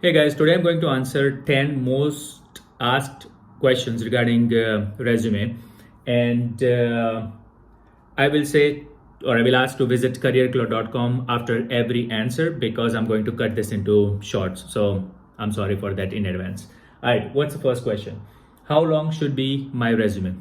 Hey guys, today I'm going to answer 10 most asked questions regarding resume. And I will say, or I will ask to visit careerclaw.com after every answer because I'm going to cut this into shorts. So I'm sorry for that in advance. All right, what's the first question? How long should be my resume?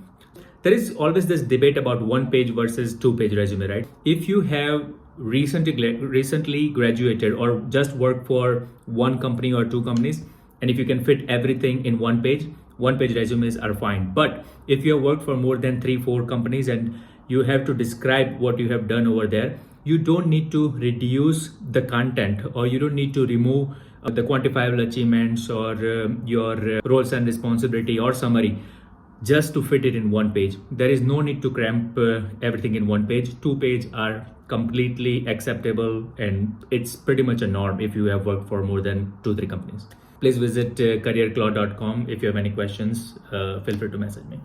There is always this debate about one page versus two-page resume, right? If you have recently graduated or just worked for one company or two companies, and if you can fit everything in one page resumes are fine. But if you have worked for more than three, four companies and you have to describe what you have done over there, you don't need to reduce the content or you don't need to remove the quantifiable achievements or your roles and responsibility or summary just to fit it in one page. There is no need to cramp everything in one page. Two page are completely acceptable and it's pretty much a norm if you have worked for more than two, three companies. Please visit careerclaw.com. If you have any questions, feel free to message me.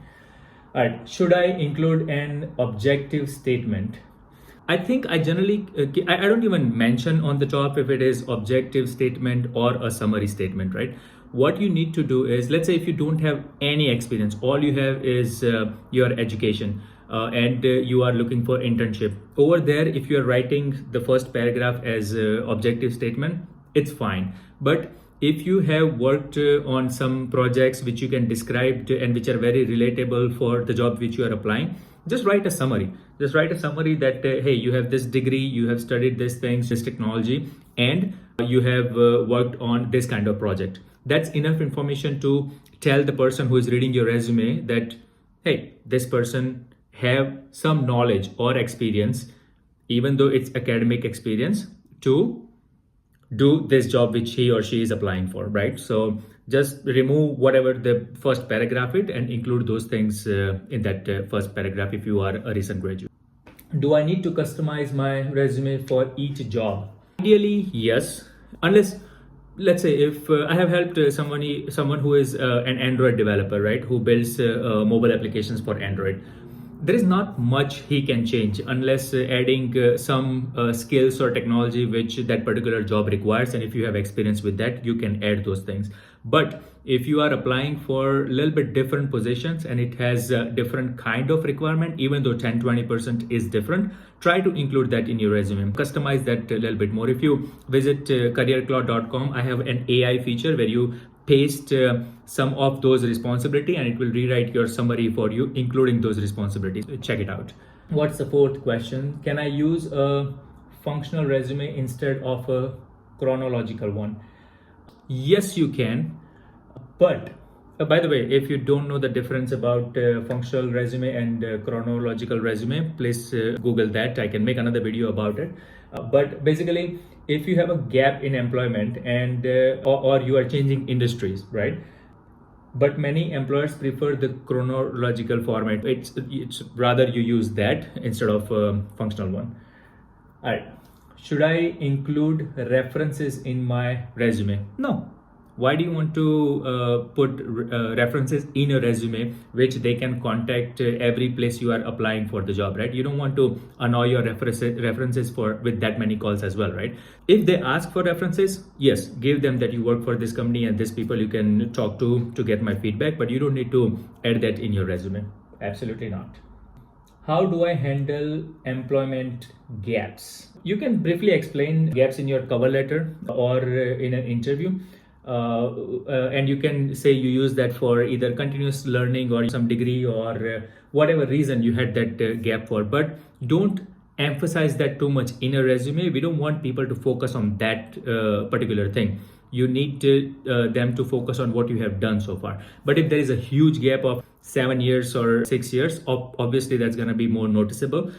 All right, should I include an objective statement? I think I generally, I don't even mention on the top if it is objective statement or a summary statement, right? What you need to do is, let's say if you don't have any experience, all you have is your education and you are looking for internship. Over there, if you are writing the first paragraph as objective statement, it's fine. But if you have worked on some projects which you can describe and which are very relatable for the job which you are applying, just write a summary. Just write a summary that hey, you have this degree, you have studied these things, this technology, and you have worked on this kind of project. That's enough information to tell the person who is reading your resume that hey, this person have some knowledge or experience, even though it's academic experience, to do this job which he or she is applying for, right? So just remove whatever the first paragraph it and include those things in that first paragraph if you are a recent graduate. Do I need to customize my resume for each job? Ideally, yes. Unless, let's say, if I have helped someone who is an Android developer, right, who builds mobile applications for Android. There is not much he can change unless adding some skills or technology which that particular job requires, and if you have experience with that, you can add those things. But if you are applying for a little bit different positions and it has a different kind of requirement, even though 10-20% is different, try to include that in your resume. Customize that a little bit more. If you visit careerclaw.com, I have an AI feature where you paste some of those responsibility and it will rewrite your summary for you, including those responsibilities. Check it out. What's the fourth question? Can I use a functional resume instead of a chronological one? Yes, you can. But by the way, if you don't know the difference about functional resume and chronological resume, please Google that. I can make another video about it. But basically, if you have a gap in employment and or you are changing industries, right? But many employers prefer the chronological format. It's rather you use that instead of functional one. All right. Should I include references in my resume? No. Why do you want to put references in your resume which they can contact every place you are applying for the job, right? You don't want to annoy your references for with that many calls as well, right? If they ask for references, yes, give them that you work for this company and these people you can talk to get my feedback, but you don't need to add that in your resume. Absolutely not. How do I handle employment gaps? You can briefly explain gaps in your cover letter or in an interview. And you can say you use that for either continuous learning or some degree or whatever reason you had that gap for, but don't emphasize that too much in a resume. We don't want people to focus on that particular thing. You need them to focus on what you have done so far. But if there is a huge gap of 7 years or 6 years, obviously that's going to be more noticeable.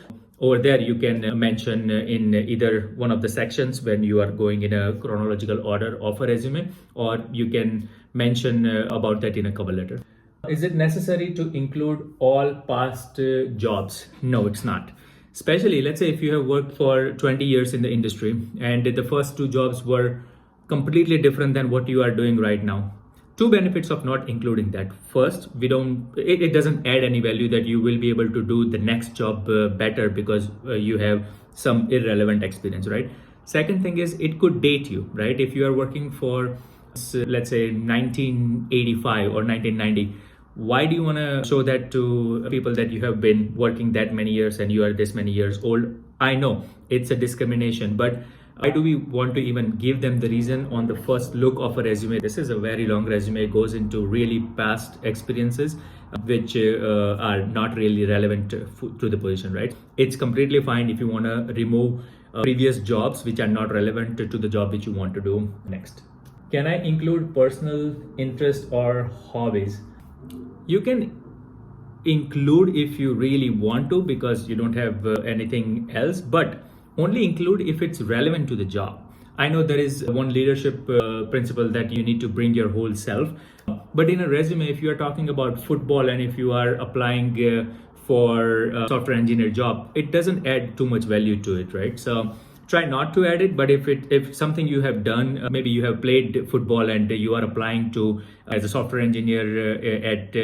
Over there, you can mention in either one of the sections when you are going in a chronological order of a resume, or you can mention about that in a cover letter. Is it necessary to include all past jobs? No, it's not. Especially, let's say if you have worked for 20 years in the industry and the first two jobs were completely different than what you are doing right now. Two benefits of not including that. First, it doesn't add any value that you will be able to do the next job better because you have some irrelevant experience, right? Second thing is it could date you, right? If you are working for let's say 1985 or 1990, why do you want to show that to people that you have been working that many years and you are this many years old? I know it's a discrimination, but why do we want to even give them the reason on the first look of a resume? This is a very long resume, it goes into really past experiences which are not really relevant to the position, right? It's completely fine if you want to remove previous jobs which are not relevant to the job which you want to do next. Can I include personal interest or hobbies? You can include if you really want to because you don't have anything else, but only include if it's relevant to the job. I know there is one leadership principle that you need to bring your whole self, but in a resume, if you are talking about football and if you are applying for a software engineer job, it doesn't add too much value to it, right? So try not to add it, but if something you have done, maybe you have played football and you are applying to as a software engineer at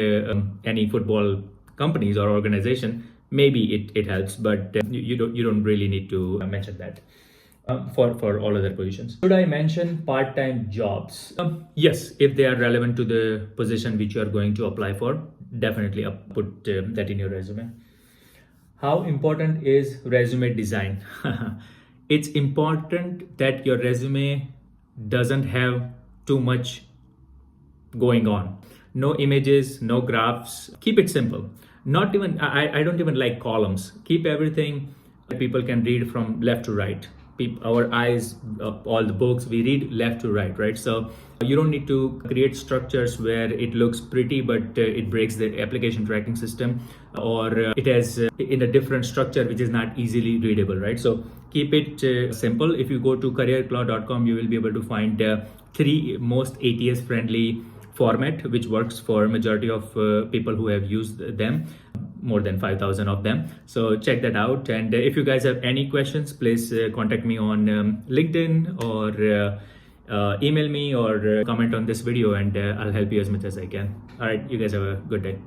any football companies or organization, maybe it helps, but you don't really need to mention that for all other positions. Should I mention part-time jobs? Yes, if they are relevant to the position which you are going to apply for, definitely put that in your resume. How important is resume design? It's important that your resume doesn't have too much going on. No images, no graphs. Keep it simple. Not even, I don't even like columns. Keep everything people can read from left to right. Our eyes, all the books, we read left to right? So you don't need to create structures where it looks pretty, but it breaks the application tracking system, or it has in a different structure which is not easily readable, right? So keep it simple. If you go to careerclaw.com, you will be able to find 3 most ATS friendly format which works for majority of people who have used them, more than 5,000 of them. So check that out, and if you guys have any questions, please contact me on LinkedIn or email me or comment on this video, and I'll help you as much as I can. All right, you guys have a good day.